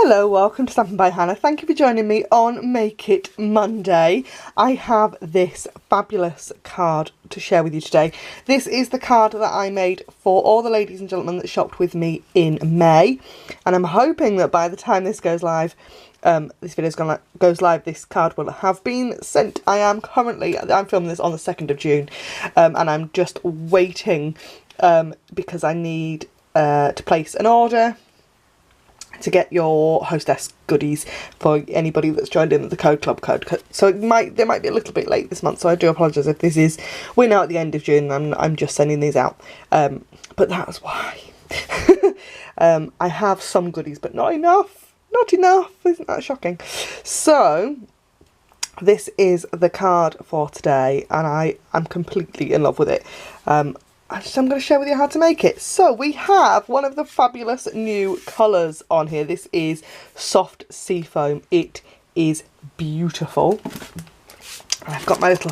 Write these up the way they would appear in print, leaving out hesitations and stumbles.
Hello, welcome to Stampin' by Hannah. Thank you for joining me on Make It Monday. I have this fabulous card to share with you today. This is the card that I made for all the ladies and gentlemen that shopped with me in May. And I'm hoping that by the time this goes live, this video goes live, this card will have been sent. I'm filming this on the 2nd of June and I'm just waiting because I need to place an order to get your hostess goodies for anybody that's joined in the code club code. So they might be a little bit late this month, so I do apologise if this is, we're now at the end of June and I'm just sending these out, but that's why. I have some goodies but not enough, isn't that shocking? So this is the card for today and I'm completely in love with it. I'm going to share with you how to make it. So we have one of the fabulous new colours on here. This is soft seafoam. It is beautiful. And I've got my little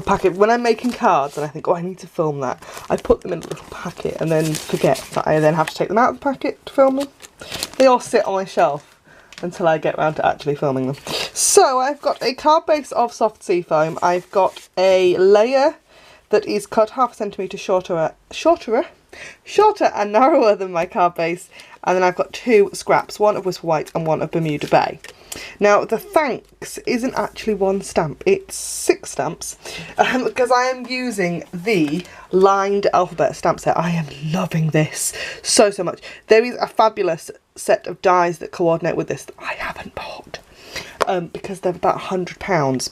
packet. When I'm making cards and I think, oh, I need to film that, I put them in a little packet and then forget that I then have to take them out of the packet to film them. They all sit on my shelf until I get around to actually filming them. So I've got a card base of soft seafoam. I've got a layer that is cut 1/2 centimetre shorter and narrower than my card base, and then I've got 2 scraps, one of Whisper White and one of Bermuda Bay. Now the thanks isn't actually 1 stamp, it's 6 stamps, because I am using the lined alphabet stamp set. I am loving this so much. There is a fabulous set of dies that coordinate with this that I haven't bought because they're about £100.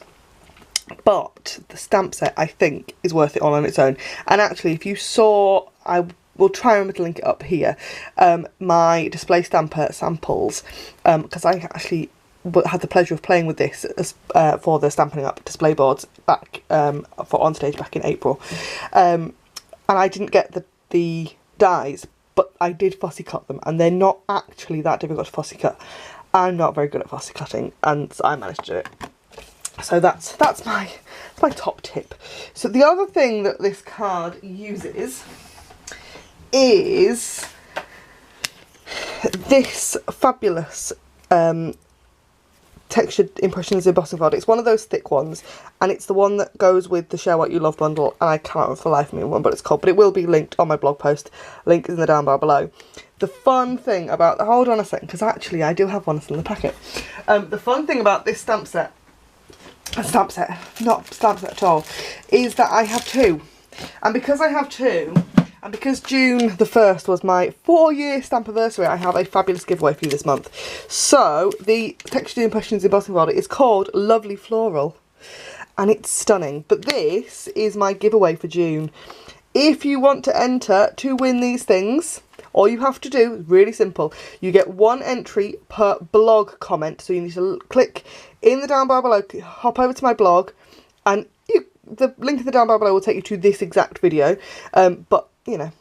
But the stamp set, I think, is worth it all on its own. And actually, if you saw, I will try and remember to link it up here, my display stamper samples, because I actually had the pleasure of playing with this for the Stampin' Up display boards back for on stage back in April. And I didn't get the dies, but I did fussy cut them, and they're not actually that difficult to fussy cut. I'm not very good at fussy cutting, and so I managed to do it. So that's my top tip. So the other thing that this card uses is this fabulous textured impressions embossing folder. It's one of those thick ones, and it's the one that goes with the Share What You Love bundle, and I can't remember for the life of me what it's called, but it will be linked on my blog post. Link is in the down bar below. The fun thing about hold on a second, because actually I do have one in the packet. The fun thing about this stamp set at all, is that I have 2. And because I have 2, and because June the 1st was my 4-year stamp anniversary, I have a fabulous giveaway for you this month. So the Textured Impressions embossing folder is called Lovely Floral, and it's stunning. But this is my giveaway for June. If you want to enter to win these things, all you have to do is really simple. You get 1 entry per blog comment, so you need to click in the down bar below, hop over to my blog, and the link in the down bar below will take you to this exact video. But you know,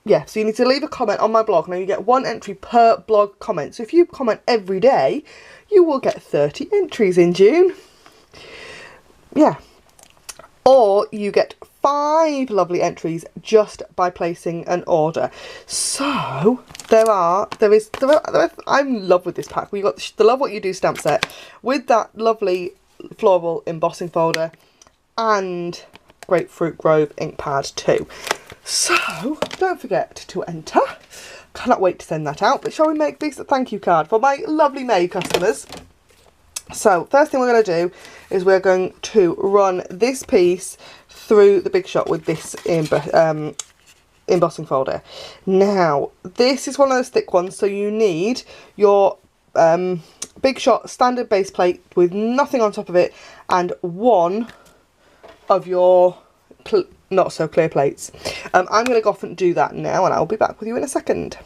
yeah, so you need to leave a comment on my blog. Now you get 1 entry per blog comment, so if you comment every day, you will get 30 entries in June. Yeah, or you get 5 lovely entries just by placing an order. So I'm in love with this pack. We got the Love What You Do stamp set with that lovely floral embossing folder and Grapefruit Grove ink pad too. So don't forget to enter. Cannot wait to send that out. But shall we make this a thank you card for my lovely May customers? So first thing we're going to do is we're going to run this piece through the Big Shot with this embossing folder. Now this is one of those thick ones, so you need your Big Shot standard base plate with nothing on top of it and 1 of your not so clear plates. I'm going to go off and do that now, and I'll be back with you in a second.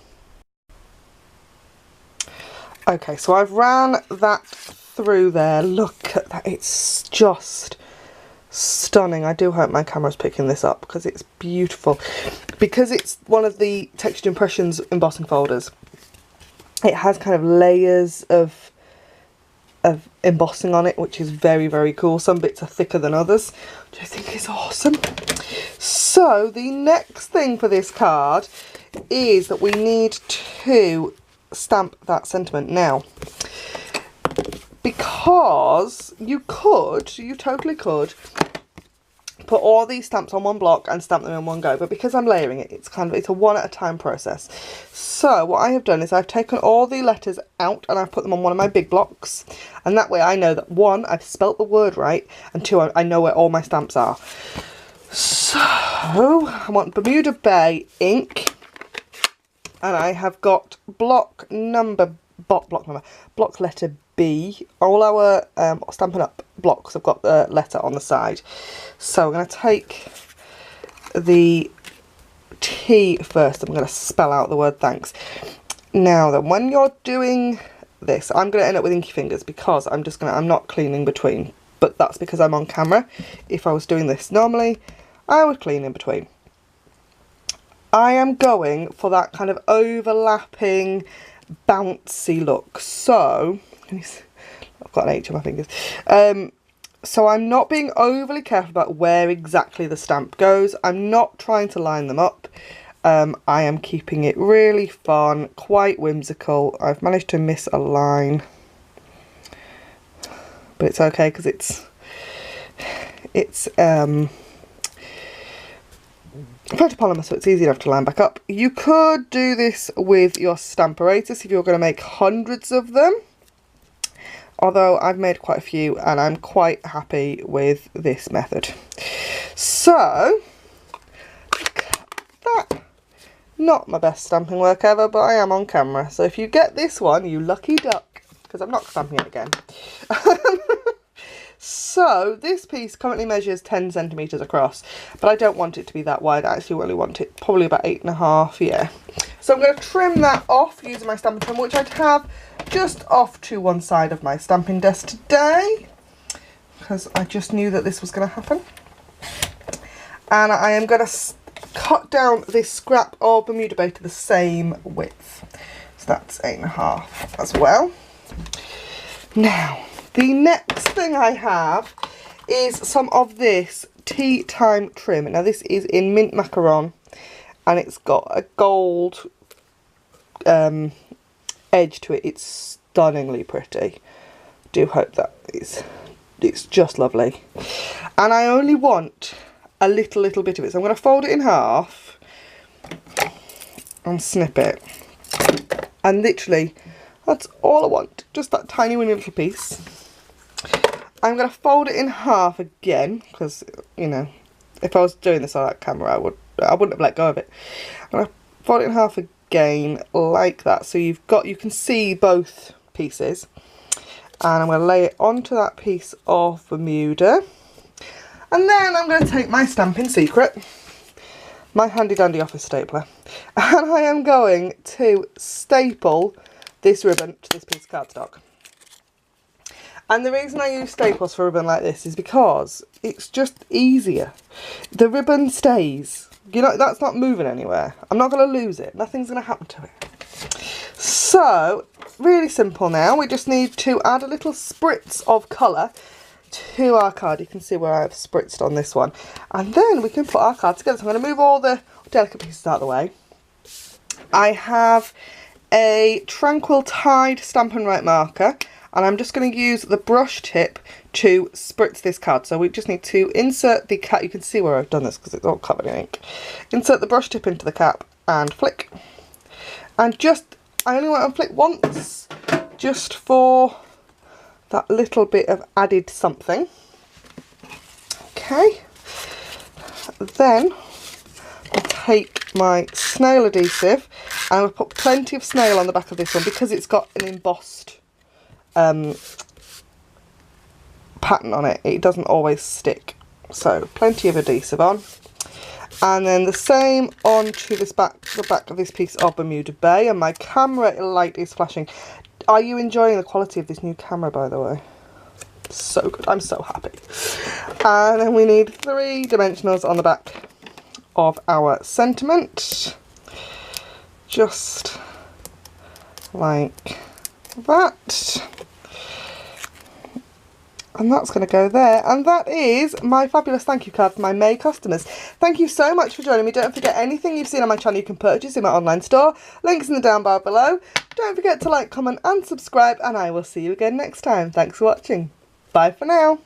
Okay, so I've ran that through there. Look at that, it's just stunning. I do hope my camera's picking this up because it's beautiful. Because it's one of the Textured Impressions embossing folders, it has kind of layers of embossing on it, which is very cool. Some bits are thicker than others, which I think is awesome. So the next thing for this card is that we need to stamp that sentiment. Now, because you totally could put all these stamps on one block and stamp them in one go, but because I'm layering it, it's a one at a time process. So what I have done is I've taken all the letters out and I've put them on one of my big blocks, and that way I know that one, I've spelt the word right, and two, I know where all my stamps are. So I want Bermuda Bay ink, and I have got block letter B. All our Stampin' Up blocks have got the letter on the side. So I'm going to take the T first. I'm going to spell out the word thanks. Now then, when you're doing this, I'm going to end up with inky fingers because I'm not cleaning between. But that's because I'm on camera. If I was doing this normally, I would clean in between. I am going for that kind of overlapping, bouncy look. So, I've got an H on my fingers. So I'm not being overly careful about where exactly the stamp goes. I'm not trying to line them up. I am keeping it really fun, quite whimsical. I've managed to miss a line, but it's okay because it's photopolymer, so it's easy enough to line back up. You could do this with your Stamparatus if you're going to make hundreds of them, although I've made quite a few and I'm quite happy with this method. So, look at that. Not my best stamping work ever, but I am on camera, so if you get this one, you lucky duck, because I'm not stamping it again. So this piece currently measures 10 centimetres across, but I don't want it to be that wide. I actually really want it probably about 8.5, yeah. So I'm going to trim that off using my stamping trim, which I have just off to one side of my stamping desk today, because I just knew that this was going to happen. And I am going to cut down this scrap of Bermuda Bay to the same width. So that's 8.5 as well. Now, the next thing I have is some of this tea time trim. Now this is in mint macaron and it's got a gold edge to it. It's stunningly pretty. Do hope that it's just lovely. And I only want a little bit of it. So I'm going to fold it in half and snip it. And literally, that's all I want. Just that tiny winny little piece. I'm going to fold it in half again, because, you know, if I was doing this on that camera, I wouldn't have let go of it. I'm going to fold it in half again, like that. So you can see both pieces. And I'm going to lay it onto that piece of Bermuda. And then I'm going to take my Stampin' Secret, my handy dandy office stapler, and I am going to staple this ribbon to this piece of cardstock. And the reason I use staples for a ribbon like this is because it's just easier. The ribbon stays. You know, that's not moving anywhere. I'm not going to lose it. Nothing's going to happen to it. So, really simple now. We just need to add a little spritz of colour to our card. You can see where I've spritzed on this one. And then we can put our card together. So I'm going to move all the delicate pieces out of the way. I have a Tranquil Tide Stampin' Right marker. And I'm just going to use the brush tip to spritz this card. So we just need to insert the cap. You can see where I've done this because it's all covered in ink. Insert the brush tip into the cap and flick. And I only want to flick once, just for that little bit of added something. Okay. Then I'll take my snail adhesive and I'll put plenty of snail on the back of this one because it's got an embossed pattern on it. It doesn't always stick, so plenty of adhesive on, and then the same onto the back of this piece of Bermuda Bay. And my camera light is flashing. Are you enjoying the quality of this new camera, by the way? So good. I'm so happy. And then we need 3 dimensionals on the back of our sentiment, just like that. And that's going to go there. And that is my fabulous thank you card for my May customers. Thank you so much for joining me. Don't forget, anything you've seen on my channel you can purchase in my online store. Links in the down bar below. Don't forget to like, comment and subscribe, and I will see you again next time. Thanks for watching. Bye for now.